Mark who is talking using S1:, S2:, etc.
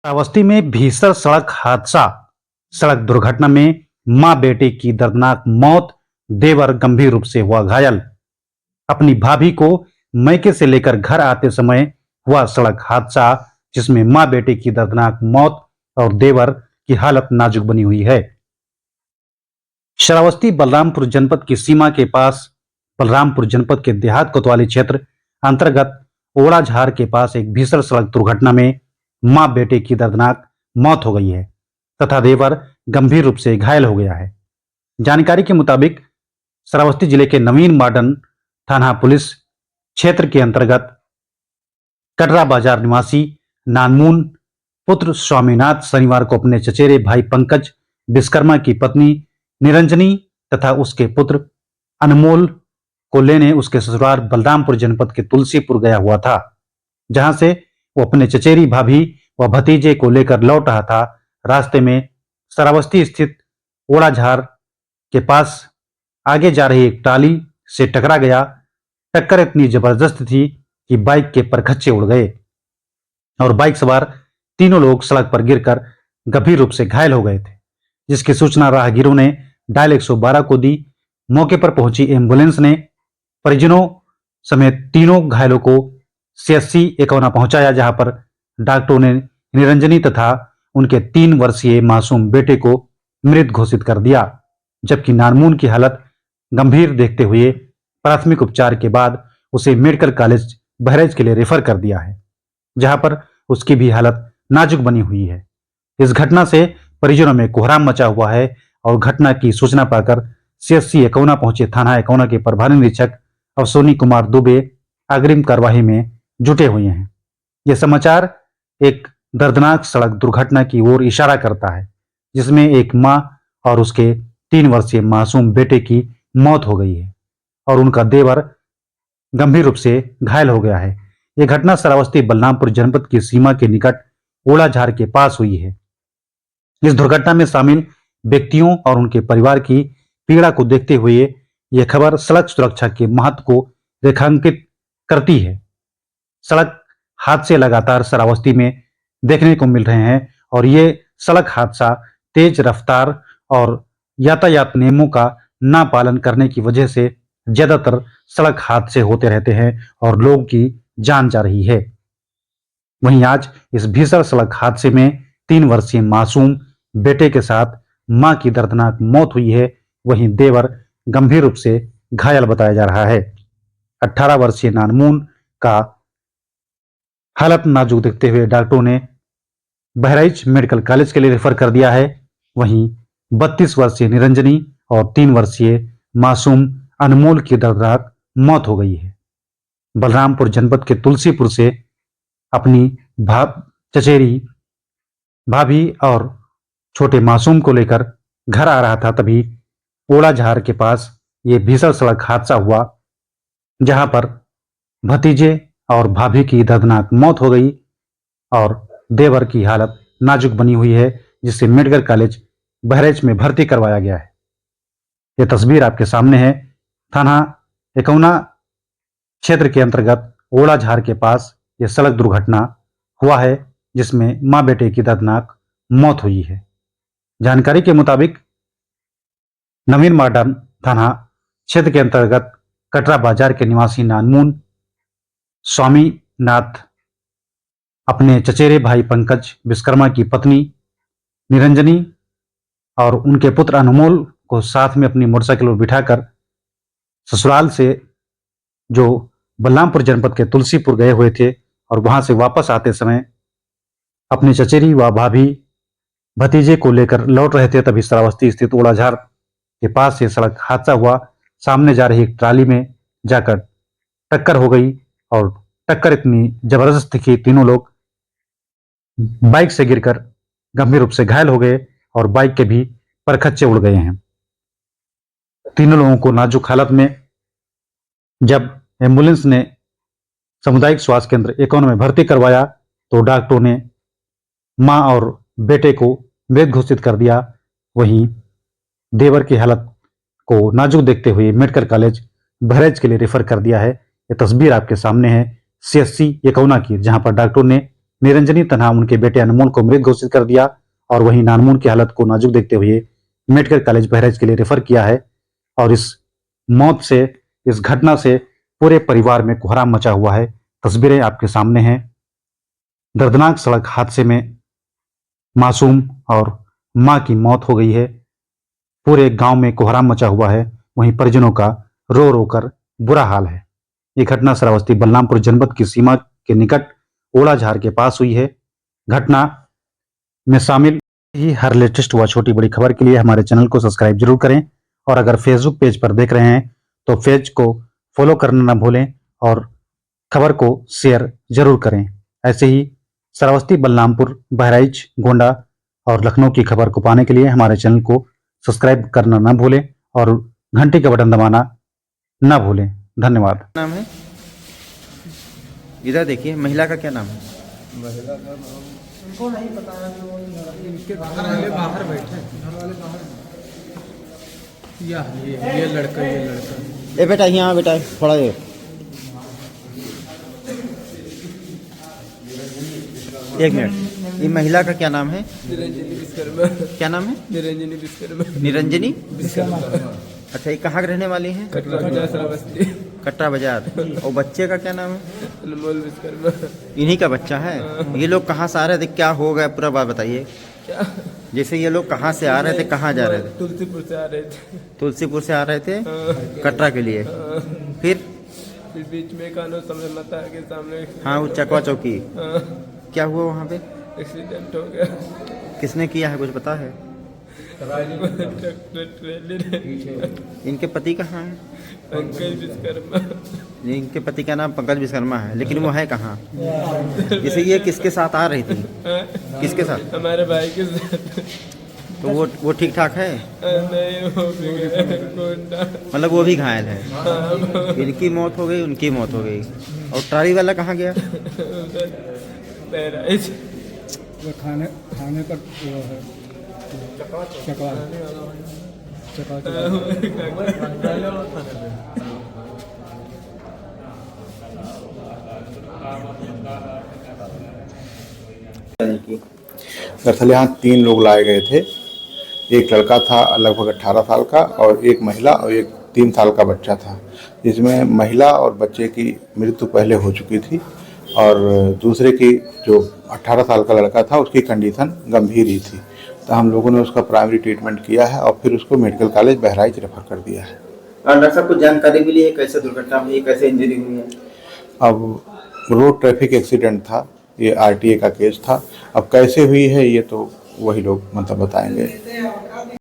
S1: श्रावस्ती में भीषण सड़क हादसा। सड़क दुर्घटना में मां बेटे की दर्दनाक मौत, देवर गंभीर रूप से हुआ घायल। अपनी भाभी को मैके से लेकर घर आते समय हुआ सड़क हादसा, जिसमें मां बेटे की दर्दनाक मौत और देवर की हालत नाजुक बनी हुई है। श्रावस्ती बलरामपुर जनपद की सीमा के पास बलरामपुर जनपद के देहात कोतवाली क्षेत्र अंतर्गत ओड़ाझार के पास एक भीषण सड़क दुर्घटना में मां बेटे की दर्दनाक मौत हो गई है तथा देवर गंभीर रूप से घायल हो गया है। जानकारी के मुताबिक श्रावस्ती जिले के नवीन मॉडर्न थाना पुलिस क्षेत्र के अंतर्गत कटरा बाजार निवासी नानमून पुत्र स्वामीनाथ शनिवार को अपने चचेरे भाई पंकज विश्वकर्मा की पत्नी निरंजनी तथा उसके पुत्र अनमोल को लेने उसके ससुराल बलरामपुर जनपद के तुलसीपुर गया हुआ था, जहां से वो अपने चचेरी भाभी व भतीजे को लेकर लौट रहा था। रास्ते में श्रावस्ती स्थित ओड़ाझार के पास आगे जा रही एक ट्राली से टकरा गया। टक्कर इतनी जबरदस्त थी कि बाइक के परखच्चे उड़ गए और बाइक सवार तीनों लोग सड़क पर गिरकर गंभीर रूप से घायल हो गए थे, जिसकी सूचना राहगीरों ने डायल 112 को दी। मौके पर पहुंची एम्बुलेंस ने परिजनों समेत तीनों घायलों को सीएचसी एकौना पहुंचाया, जहां पर डॉक्टरों ने निरंजनी तथा उनके 3 वर्षीय मासूम बेटे को मृत घोषित कर दिया, जबकि नानमून की हालत गंभीर देखते हुए प्राथमिक उपचार के बाद उसे मेडिकल कॉलेज बहराइच के लिए रेफर कर दिया है, जहां पर उसकी भी हालत नाजुक बनी हुई है। इस घटना से परिजनों में कोहराम मचा हुआ है और घटना की सूचना पाकर सीएचसी एकौना पहुंचे थाना एकौना के प्रभारी निरीक्षक अवसोनी कुमार दुबे अग्रिम कार्यवाही में जुटे हुए हैं। यह समाचार एक दर्दनाक सड़क दुर्घटना की ओर इशारा करता है, जिसमें एक मां और उसके 3 वर्षीय मासूम बेटे की मौत हो गई है और उनका देवर गंभीर रूप से घायल हो गया है। यह घटना श्रावस्ती बलरामपुर जनपद की सीमा के निकट ओड़ाझार के पास हुई है। इस दुर्घटना में शामिल व्यक्तियों और उनके परिवार की पीड़ा को देखते हुए यह खबर सड़क सुरक्षा के महत्व को रेखांकित करती है। सड़क हादसे लगातार श्रावस्ती में देखने को मिल रहे हैं और ये सड़क हादसा तेज रफ्तार और यातायात नियमों का ना पालन करने की वजह से ज्यादातर सड़क हादसे होते रहते हैं और लोगों की जान जा रही है। वहीं आज इस भीषण सड़क हादसे में 3 वर्षीय मासूम बेटे के साथ मां की दर्दनाक मौत हुई है। वहीं देवर गंभीर रूप से घायल बताया जा रहा है। 18 वर्षीय नानमून का हालत नाजुक देखते हुए डॉक्टरों ने बहराइच मेडिकल कॉलेज के लिए रेफर कर दिया है। वहीं 32 वर्षीय निरंजनी और 3 वर्षीय मासूम अनमोल की दर्दनाक मौत हो गई है। बलरामपुर जनपद के तुलसीपुर से अपनी चचेरी भाभी और छोटे मासूम को लेकर घर आ रहा था, तभी ओड़ाझार के पास ये भीषण सड़क हादसा हुआ, जहां पर भतीजे और भाभी की दर्दनाक मौत हो गई और देवर की हालत नाजुक बनी हुई है, जिसे मेडिकल कॉलेज बहराइच में भर्ती करवाया गया है। यह तस्वीर आपके सामने है। थाना एकौना क्षेत्र के अंतर्गत ओड़ाझार के पास यह सड़क दुर्घटना हुआ है, जिसमें मां बेटे की दर्दनाक मौत हुई है। जानकारी के मुताबिक नवीन मॉडर्न थाना क्षेत्र के अंतर्गत कटरा बाजार के निवासी नानमून स्वामीनाथ अपने चचेरे भाई पंकज विश्वकर्मा की पत्नी निरंजनी और उनके पुत्र अनमोल को साथ में अपनी मोटरसाइकिल पर बिठाकर ससुराल से जो बलरामपुर जनपद के तुलसीपुर गए हुए थे और वहां से वापस आते समय अपनी चचेरी व भाभी भतीजे को लेकर लौट रहे थे, तभी श्रावस्ती स्थित ओड़ाझार के पास से सड़क हादसा हुआ। सामने जा रही एक ट्राली में जाकर टक्कर हो गई और टक्कर इतनी जबरदस्त थी कि तीनों लोग बाइक से गिरकर गंभीर रूप से घायल हो गए और बाइक के भी परखच्चे उड़ गए हैं। तीनों लोगों को नाजुक हालत में जब एम्बुलेंस ने सामुदायिक स्वास्थ्य केंद्र एकौन में भर्ती करवाया तो डॉक्टरों ने मां और बेटे को मृत घोषित कर दिया। वहीं देवर की हालत को नाजुक देखते हुए मेडिकल कॉलेज बहराइच के लिए रेफर कर दिया है। यह तस्वीर आपके सामने है सीएचसी एकौना की, जहां पर डॉक्टरों ने निरंजनी तन्हा उनके बेटे अनमोल को मृत घोषित कर दिया और वहीं नानमोल की हालत को नाजुक देखते हुए मेडिकल कॉलेज बहराइच के लिए रेफर किया है। और इस मौत से, इस घटना से पूरे परिवार में कोहराम मचा हुआ है। तस्वीरें आपके सामने हैं। दर्दनाक सड़क हादसे में मासूम और मां की मौत हो गई है। पूरे गांव में कोहराम मचा हुआ है। वहीं परिजनों का रो रो कर बुरा हाल है। ये घटना श्रावस्ती बलरामपुर जनपद की सीमा के निकट ओड़ाझार के पास हुई है। घटना में शामिल ही हर लेटेस्ट व छोटी बड़ी खबर के लिए हमारे चैनल को सब्सक्राइब जरूर करें और अगर फेसबुक पेज पर देख रहे हैं तो पेज को फॉलो करना ना भूलें और खबर को शेयर जरूर करें। ऐसे ही श्रावस्ती बलरामपुर, बहराइच, गोंडा और लखनऊ की खबर को पाने के लिए हमारे चैनल को सब्सक्राइब करना ना भूलें और घंटी का बटन दबाना ना भूलें। धन्यवाद।
S2: नाम है, इधर देखिए, महिला का क्या नाम है?
S3: महिला का नाम उनको नहीं पता है। जो इनके घर वाले बाहर बैठे हैं, घर वाले बाहर। ये लड़का, ये लड़का।
S2: ए बेटा, यहाँ बेटा थोड़ा ये एक मिनट। ये महिला का क्या नाम है?
S3: निरंजनी विश्वकर्मा।
S2: क्या नाम है?
S3: निरंजनी विश्वकर्मा।
S2: निरंजनी।
S3: विश्वकर्मा।
S2: अच्छा, ये कहाँ के रहने वाली हैं?
S3: कटरा बाजार, श्रावस्ती।
S2: कटरा बाजार। और बच्चे का क्या नाम है?
S3: अनमोल विश्वकर्मा।
S2: इन्हीं का बच्चा है। ये लोग कहाँ से आ रहे थे, क्या हो गया, पूरा बात बताइए।
S3: क्या?
S2: जैसे ये लोग कहाँ से आ रहे थे, कहाँ जा रहे थे?
S3: तुलसीपुर से आ रहे थे।
S2: तुलसीपुर से आ रहे थे कटरा के लिए। फिर
S3: बीच में कानून समय माता के सामने।
S2: हाँ, वो चकवा चौकी। क्या हुआ वहाँ पे?
S3: एक्सीडेंट हो गया।
S2: किसने किया है, कुछ पता है?
S3: ट्रेलर।
S2: इनके पति कहाँ हैं?
S3: पंकज विश्वकर्मा।
S2: इनके पति का नाम पंकज विश्वकर्मा है, लेकिन वो है कहाँ? जैसे ये किसके साथ आ रही थी? किसके साथ?
S3: हमारे भाई के साथ।
S2: तो वो ठीक ठाक है?
S3: नहीं, वो भी गया गोंडा।
S2: मतलब वो भी घायल है। इनकी मौत हो गई, उनकी मौत हो गई। और ट्राली वाला कहाँ गया?
S3: बहराइच।
S4: वो खाने का वो है चकवा
S5: दरअसल यहाँ 3 लोग लाए गए थे। एक लड़का था लगभग 18 साल का और एक महिला और एक 3 साल का बच्चा था, जिसमें महिला और बच्चे की मृत्यु पहले हो चुकी थी और दूसरे की जो 18 साल का लड़का था उसकी कंडीशन गंभीर ही थी। तो हम लोगों ने उसका प्राइमरी ट्रीटमेंट किया है और फिर उसको मेडिकल कॉलेज बहराइच रेफर कर दिया है।
S2: और डॉक्टर साहब को जानकारी मिली है कैसे दुर्घटना हुई, कैसे इंजरी हुई है?
S5: अब रोड ट्रैफिक एक्सीडेंट था, ये RTA का केस था। अब कैसे हुई है ये तो वही लोग मतलब बताएंगे।